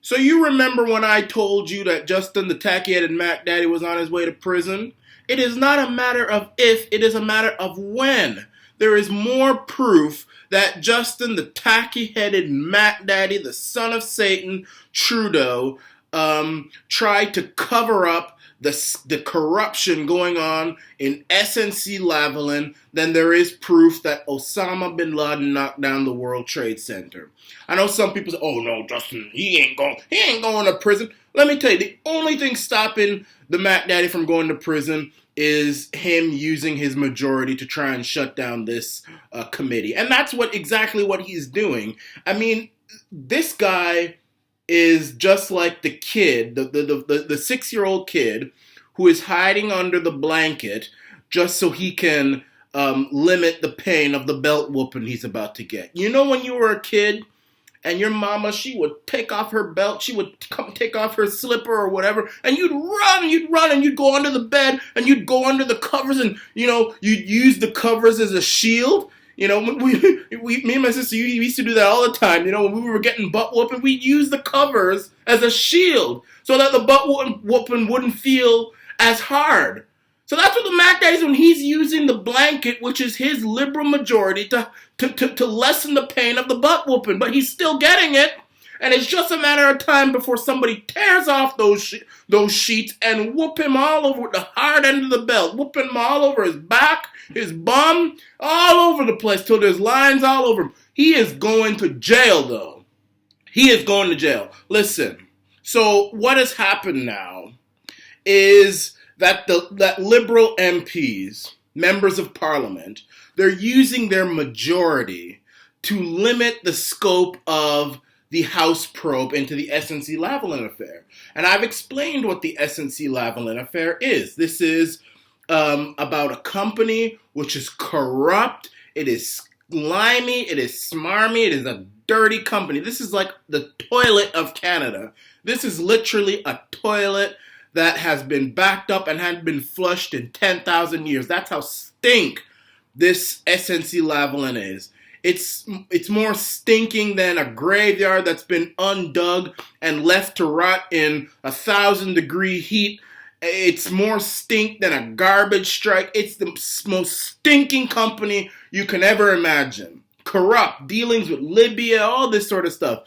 So you remember when I told you that Justin the tacky-headed Mac Daddy was on his way to prison? It is not a matter of if, it is a matter of when. There is more proof that Justin the tacky-headed Mac Daddy, the son of Satan, Trudeau, tried to cover up the corruption going on in SNC Lavalin than there is proof that Osama bin Laden knocked down the World Trade Center. I know some people say, "Oh no, Justin, he ain't going to prison." Let me tell you, the only thing stopping the Mac Daddy from going to prison is him using his majority to try and shut down this committee, and that's exactly what he's doing. I mean, this guy is just like the kid, the 6-year-old kid who is hiding under the blanket just so he can limit the pain of the belt whooping he's about to get. You know, when you were a kid and your mama, she would take off her belt, she would take off her slipper or whatever, and you'd run, and you'd go under the bed, and you'd go under the covers, and, you know, you'd use the covers as a shield. You know, me and my sister, we used to do that all the time. You know, when we were getting butt whooping, we'd use the covers as a shield so that the butt whooping wouldn't feel as hard. So that's what the Mac Daddy is when he's using the blanket, which is his liberal majority, to lessen the pain of the butt whooping. But he's still getting it. And it's just a matter of time before somebody tears off those sheets and whoop him all over with the hard end of the belt. Whoop him all over his back, his bum, all over the place till there's lines all over him. He is going to jail, though. He is going to jail. Listen, so what has happened now is that that Liberal MPs, members of Parliament, they're using their majority to limit the scope of the House probe into the SNC Lavalin affair. And I've explained what the SNC Lavalin affair is. This is about a company which is corrupt, it is slimy, it is smarmy, it is a dirty company. This is like the toilet of Canada. This is literally a toilet that has been backed up and hadn't been flushed in 10,000 years. That's how stink this SNC Lavalin is. It's more stinking than a graveyard that's been undug and left to rot in 1,000-degree heat. It's more stink than a garbage strike. It's the most stinking company you can ever imagine. Corrupt, dealings with Libya, all this sort of stuff.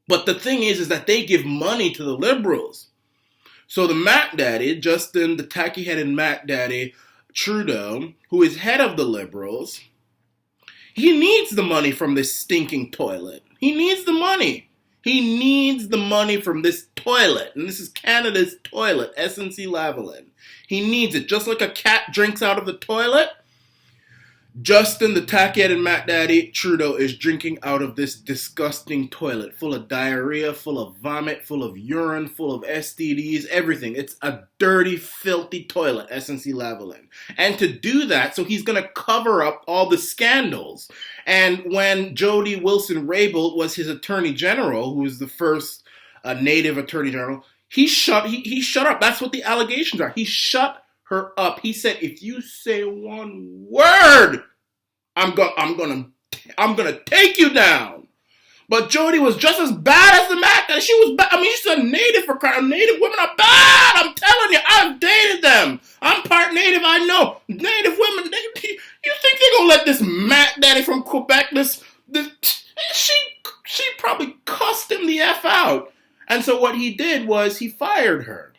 But the thing is that they give money to the Liberals. So the Mac Daddy, Justin, the tacky-headed Mac Daddy, Trudeau, who is head of the Liberals, he needs the money from this stinking toilet. He needs the money. He needs the money from this toilet. And this is Canada's toilet, SNC Lavalin. He needs it. Just like a cat drinks out of the toilet, Justin, the tacky-headed Mac Daddy, Trudeau, is drinking out of this disgusting toilet, full of diarrhea, full of vomit, full of urine, full of STDs, everything. It's a dirty, filthy toilet, SNC Lavalin. And to do that, so he's going to cover up all the scandals. And when Jody Wilson-Raybould was his attorney general, who was the first native attorney general, he shut up. That's what the allegations are. He shut her up. He said, "If you say one word, I'm gonna take you down." But Jody was just as bad as the Mac. She was bad. I mean, she's a native for crying. Native women are bad. I'm telling you, I've dated them. I'm part native. I know native women. You think they're gonna let this Mac Daddy from Quebec? She probably cussed him the F out. And so what he did was he fired her.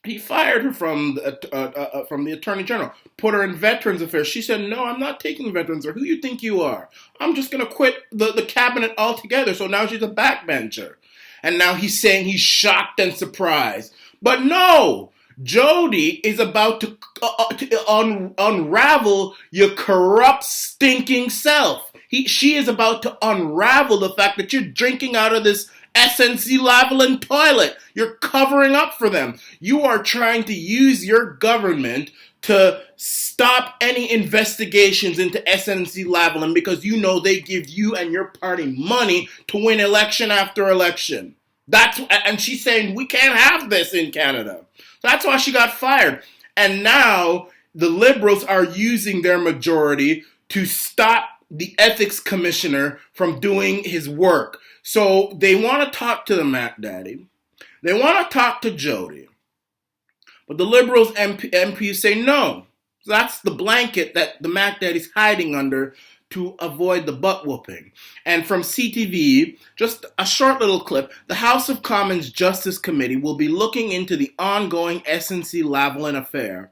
He fired her from the Attorney General, put her in Veterans Affairs. She said, "No, I'm not taking Veterans Affairs. Who you think you are? I'm just going to quit the cabinet altogether." So now she's a backbencher. And now he's saying he's shocked and surprised. But no, Jody is about to unravel your corrupt, stinking self. She is about to unravel the fact that you're drinking out of this SNC Lavalin toilet. You're covering up for them. You are trying to use your government to stop any investigations into SNC Lavalin because you know they give you and your party money to win election after election. And she's saying we can't have this in Canada. That's why she got fired. And now the Liberals are using their majority to stop the ethics commissioner from doing his work. So they want to talk to the Mac Daddy. They want to talk to Jody. But the Liberals MPs say no. So that's the blanket that the Mac Daddy's hiding under to avoid the butt whooping. And from CTV, just a short little clip, the House of Commons Justice Committee will be looking into the ongoing SNC Lavalin affair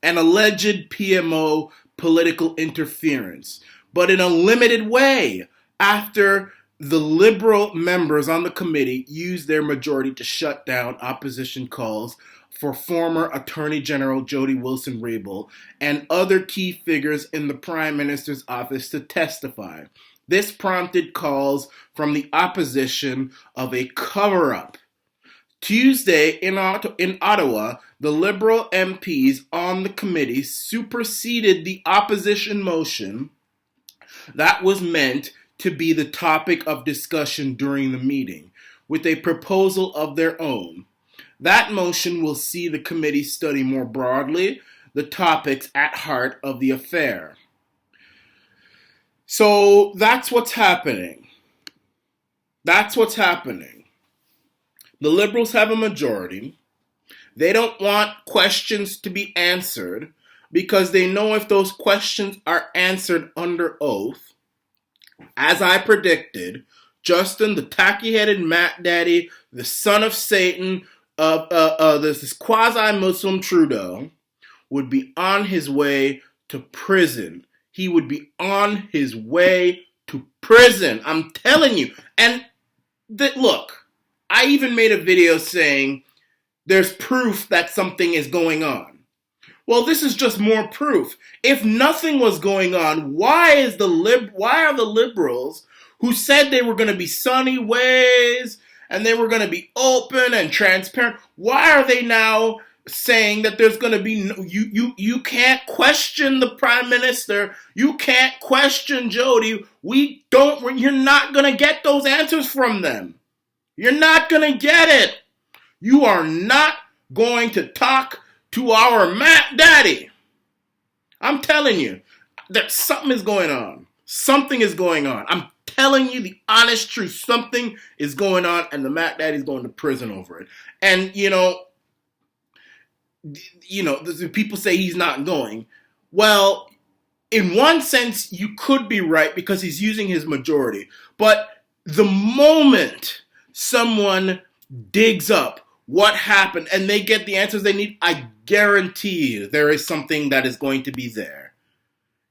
and alleged PMO political interference, but in a limited way after the Liberal members on the committee used their majority to shut down opposition calls for former Attorney General Jody Wilson-Raybould and other key figures in the Prime Minister's office to testify. This prompted calls from the opposition of a cover-up. Tuesday in Ottawa, the Liberal MPs on the committee superseded the opposition motion that was meant to be the topic of discussion during the meeting, with a proposal of their own. That motion will see the committee study more broadly the topics at heart of the affair. So that's what's happening. That's what's happening. The Liberals have a majority. They don't want questions to be answered because they know if those questions are answered under oath, as I predicted, Justin, the tacky-headed Mac Daddy, the son of Satan, this quasi-Muslim Trudeau, would be on his way to prison. He would be on his way to prison. I'm telling you. And look, I even made a video saying there's proof that something is going on. Well, this is just more proof. If nothing was going on, why are the Liberals, who said they were going to be sunny ways and they were going to be open and transparent, why are they now saying that there's going to be you can't question the Prime Minister, you can't question Jody, you're not going to get those answers from them. You're not going to get it. You are not going to talk to our Mac Daddy. I'm telling you that something is going on. Something is going on. I'm telling you the honest truth. Something is going on, and the Mac Daddy's going to prison over it. And the people say he's not going. Well, in one sense, you could be right because he's using his majority. But the moment someone digs up what happened and they get the answers they need, I guarantee you there is something that is going to be there.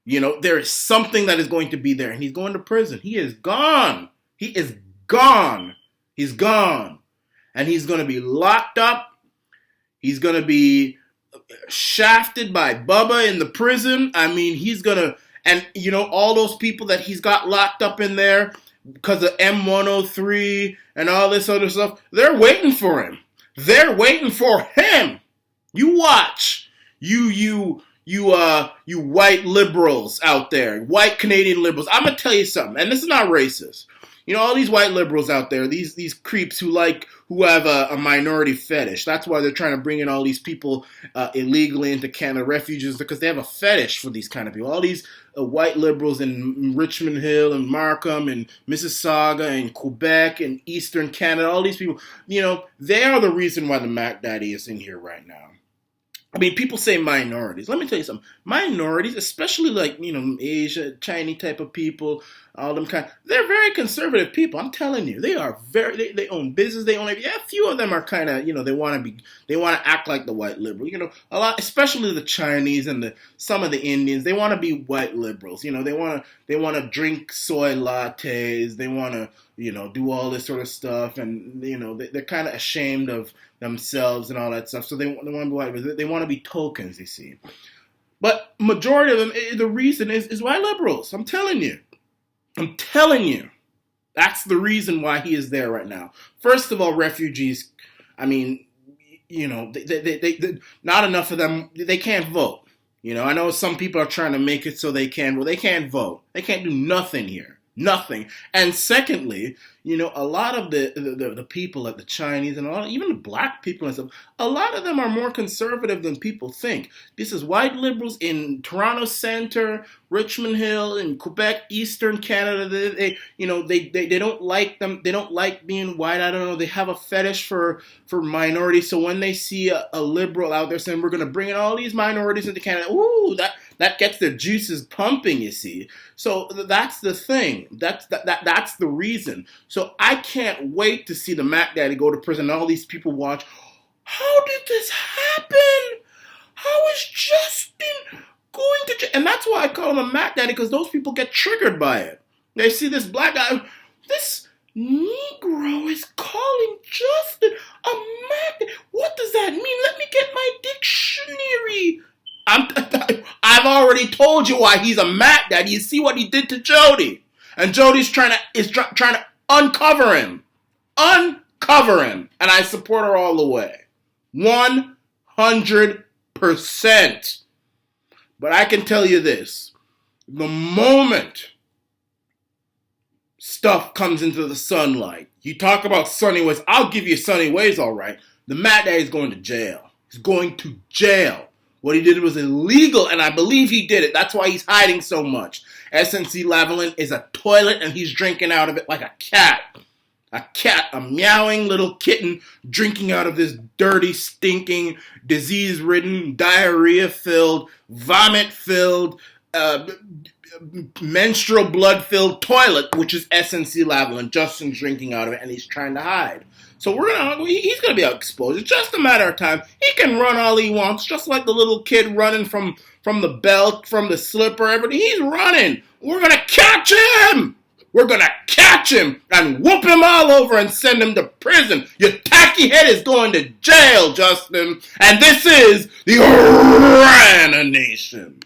There is something that is going to be there, and he's going to prison. He is gone. He is gone. He's gone. And he's going to be locked up. He's going to be shafted by Bubba in the prison. I mean, he's going to, and all those people that he's got locked up in there because of M103 and all this other stuff, they're waiting for him. They're waiting for him. You watch. You white liberals out there, white Canadian liberals. I'm going to tell you something, and this is not racist. All these white liberals out there, these creeps who have a minority fetish. That's why they're trying to bring in all these people illegally into Canada, refugees, because they have a fetish for these kind of people. All these white liberals in Richmond Hill and Markham and Mississauga and Quebec and Eastern Canada, all these people, they are the reason why the Mac Daddy is in here right now. I mean, people say minorities. Let me tell you something. Minorities, especially Asia, Chinese type of people, all them they're very conservative people. I'm telling you, they are they own business. They own, a few of them are kind of, they want to act like the white liberal. A lot, especially the Chinese and some of the Indians, they want to be white liberals. They want to drink soy lattes. They want to, do all this sort of stuff. And, they're kind of ashamed of themselves and all that stuff. So they want to be white. They want to be tokens, you see. But majority of them, the reason is white liberals. I'm telling you. That's the reason why he is there right now. First of all, refugees, I mean, they not enough of them, they can't vote. I know some people are trying to make it so they can. Well, they can't vote. They can't do nothing here. Nothing. And secondly, a lot of the people, like the Chinese and even the black people and stuff, a lot of them are more conservative than people think. This is white liberals in Toronto Centre, Richmond Hill, in Quebec, Eastern Canada. They don't like them. They don't like being white. I don't know. They have a fetish for minorities. So when they see a liberal out there saying we're going to bring in all these minorities into Canada, ooh, that gets their juices pumping, you see. So that's the thing. That's the reason. So I can't wait to see the Mac Daddy go to prison and all these people watch. How did this happen? How is Justin going to jail? And that's why I call him a Mac Daddy, because those people get triggered by it. They see this black guy, this Negro is calling Justin a Mac Daddy. What does that mean? Let me get my dictionary. I've already told you why he's a Mac Daddy. You see what he did to Jody, and Jody's trying to uncover him, and I support her all the way, 100%. But I can tell you this: the moment stuff comes into the sunlight, you talk about sunny ways. I'll give you sunny ways, all right. The Mac Daddy's going to jail. He's going to jail. What he did was illegal, and I believe he did it. That's why he's hiding so much. SNC Lavalin is a toilet, and he's drinking out of it like a cat. A meowing little kitten drinking out of this dirty, stinking, disease-ridden, diarrhea-filled, vomit-filled, menstrual blood-filled toilet, which is SNC Lavalin. Justin's drinking out of it, and he's trying to hide. So he's going to be exposed. It's just a matter of time. He can run all he wants, just like the little kid running from the belt, from the slipper, everything. He's running. We're going to catch him. We're going to catch him and whoop him all over and send him to prison. Your tacky head is going to jail, Justin. And this is the Rana Nation.